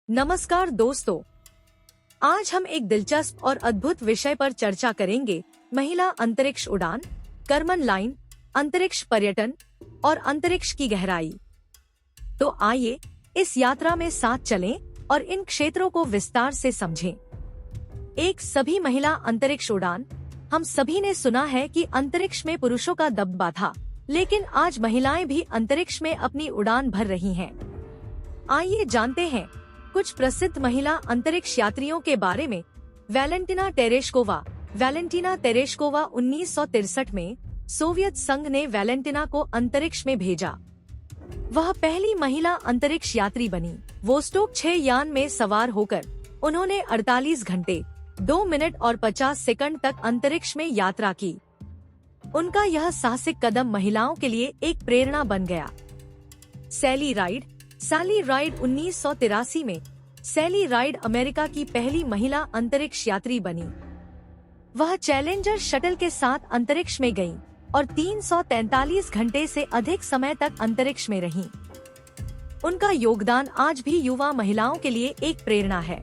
नमस्कार दोस्तों, आज हम एक दिलचस्प और अद्भुत विषय पर चर्चा करेंगे। महिला अंतरिक्ष उड़ान, कर्मन लाइन, अंतरिक्ष पर्यटन और अंतरिक्ष की गहराई। तो आइए इस यात्रा में साथ चलें और इन क्षेत्रों को विस्तार से समझें। एक सभी महिला अंतरिक्ष उड़ान। हम सभी ने सुना है कि अंतरिक्ष में पुरुषों का दबदबा था, लेकिन आज महिलाएं भी अंतरिक्ष में अपनी उड़ान भर रही हैं। आइए जानते हैं कुछ प्रसिद्ध महिला अंतरिक्ष यात्रियों के बारे में। वैलेंटिना तेरेशकोवा 1963 में सोवियत संघ ने वैलेंटिना को अंतरिक्ष में भेजा। वह पहली महिला अंतरिक्ष यात्री बनी। वोस्टोक 6 यान में सवार होकर उन्होंने 48 घंटे 2 मिनट और 50 सेकंड तक अंतरिक्ष में यात्रा की। उनका यह साहसिक कदम महिलाओं के लिए एक प्रेरणा बन गया। सैली राइड 1983 में सैली राइड अमेरिका की पहली महिला अंतरिक्ष यात्री बनी। वह चैलेंजर शटल के साथ अंतरिक्ष में गईं और 343 घंटे से अधिक समय तक अंतरिक्ष में रहीं। उनका योगदान आज भी युवा महिलाओं के लिए एक प्रेरणा है।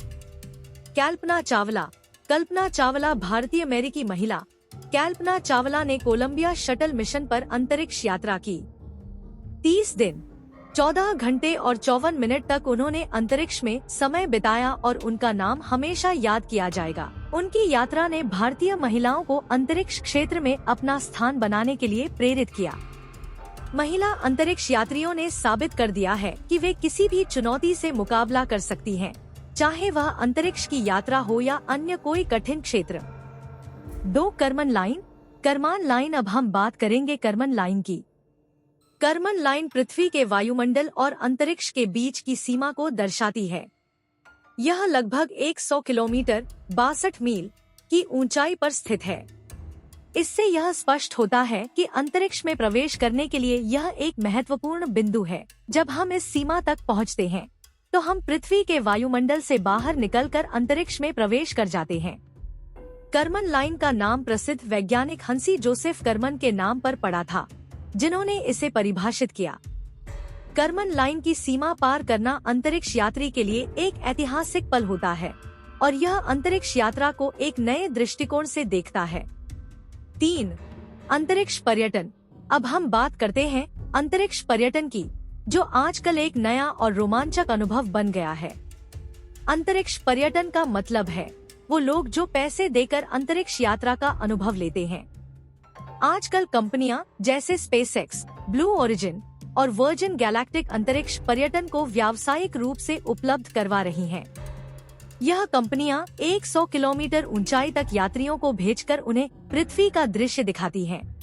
कल्पना चावला भारतीय अमेरिकी महिला। कल्पना चावला ने कोलंबिया शटल मिशन पर अंतरिक्ष यात्रा की। 30 दिन 14 घंटे और 54 मिनट तक उन्होंने अंतरिक्ष में समय बिताया और उनका नाम हमेशा याद किया जाएगा। उनकी यात्रा ने भारतीय महिलाओं को अंतरिक्ष क्षेत्र में अपना स्थान बनाने के लिए प्रेरित किया। महिला अंतरिक्ष यात्रियों ने साबित कर दिया है कि वे किसी भी चुनौती से मुकाबला कर सकती हैं, चाहे वह अंतरिक्ष की यात्रा हो या अन्य कोई कठिन क्षेत्र। 2 कर्मन लाइन। अब हम बात करेंगे कर्मन लाइन की। कर्मन लाइन पृथ्वी के वायुमंडल और अंतरिक्ष के बीच की सीमा को दर्शाती है। यह लगभग 100 किलोमीटर 62 मील की ऊंचाई पर स्थित है। इससे यह स्पष्ट होता है कि अंतरिक्ष में प्रवेश करने के लिए यह एक महत्वपूर्ण बिंदु है। जब हम इस सीमा तक पहुंचते हैं, तो हम पृथ्वी के वायुमंडल से बाहर निकलकर अंतरिक्ष में प्रवेश कर जाते हैं। कर्मन लाइन का नाम प्रसिद्ध वैज्ञानिक हंसी जोसेफ कर्मन के नाम पर पड़ा था, जिन्होंने इसे परिभाषित किया। कर्मन लाइन की सीमा पार करना अंतरिक्ष यात्री के लिए एक ऐतिहासिक पल होता है और यह अंतरिक्ष यात्रा को एक नए दृष्टिकोण से देखता है। 3. अंतरिक्ष पर्यटन। अब हम बात करते हैं अंतरिक्ष पर्यटन की, जो आजकल एक नया और रोमांचक अनुभव बन गया है। अंतरिक्ष पर्यटन का मतलब है वो लोग जो पैसे देकर अंतरिक्ष यात्रा का अनुभव लेते हैं। आजकल कंपनियां जैसे स्पेसएक्स, ब्लू ओरिजिन और वर्जिन गैलेक्टिक अंतरिक्ष पर्यटन को व्यावसायिक रूप से उपलब्ध करवा रही हैं। यह कंपनियां 100 किलोमीटर ऊंचाई तक यात्रियों को भेजकर उन्हें पृथ्वी का दृश्य दिखाती हैं।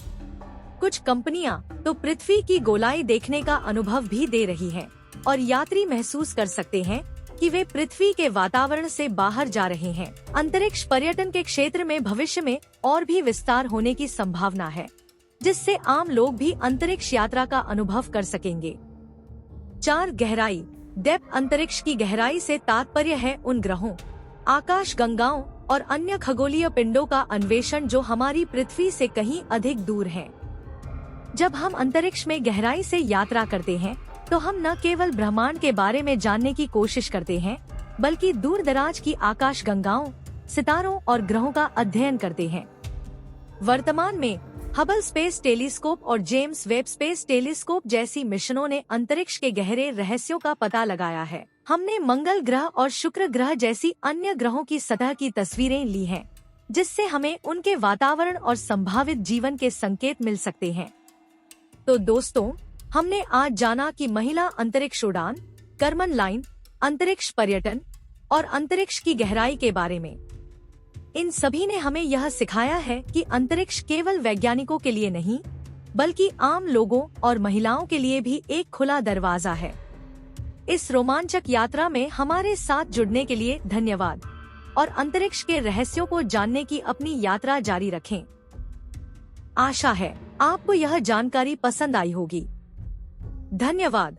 कुछ कंपनियां तो पृथ्वी की गोलाई देखने का अनुभव भी दे रही हैं और यात्री महसूस कर सकते हैं कि वे पृथ्वी के वातावरण से बाहर जा रहे हैं। अंतरिक्ष पर्यटन के क्षेत्र में भविष्य में और भी विस्तार होने की संभावना है, जिससे आम लोग भी अंतरिक्ष यात्रा का अनुभव कर सकेंगे। 4. गहराई डेप्थ। अंतरिक्ष की गहराई से तात्पर्य है उन ग्रहों, आकाश गंगाओं और अन्य खगोलीय पिंडों का अन्वेषण जो हमारी पृथ्वी से कहीं अधिक दूर हैं। जब हम अंतरिक्ष में गहराई से यात्रा करते हैं, तो हम न केवल ब्रह्मांड के बारे में जानने की कोशिश करते हैं, बल्कि दूर दराज की आकाश गंगाओं, सितारों और ग्रहों का अध्ययन करते हैं। वर्तमान में हबल स्पेस टेलीस्कोप और जेम्स वेब स्पेस टेलीस्कोप जैसी मिशनों ने अंतरिक्ष के गहरे रहस्यों का पता लगाया है। हमने मंगल ग्रह और शुक्र ग्रह जैसी अन्य ग्रहों की सतह की तस्वीरें ली हैं, जिससे हमें उनके वातावरण और संभावित जीवन के संकेत मिल सकते हैं। तो दोस्तों, हमने आज जाना कि महिला अंतरिक्ष उड़ान, कर्मन लाइन, अंतरिक्ष पर्यटन और अंतरिक्ष की गहराई के बारे में। इन सभी ने हमें यह सिखाया है कि अंतरिक्ष केवल वैज्ञानिकों के लिए नहीं, बल्कि आम लोगों और महिलाओं के लिए भी एक खुला दरवाजा है। इस रोमांचक यात्रा में हमारे साथ जुड़ने के लिए धन्यवाद और अंतरिक्ष के रहस्यों को जानने की अपनी यात्रा जारी रखें। आशा है आपको यह जानकारी पसंद आई होगी। धन्यवाद।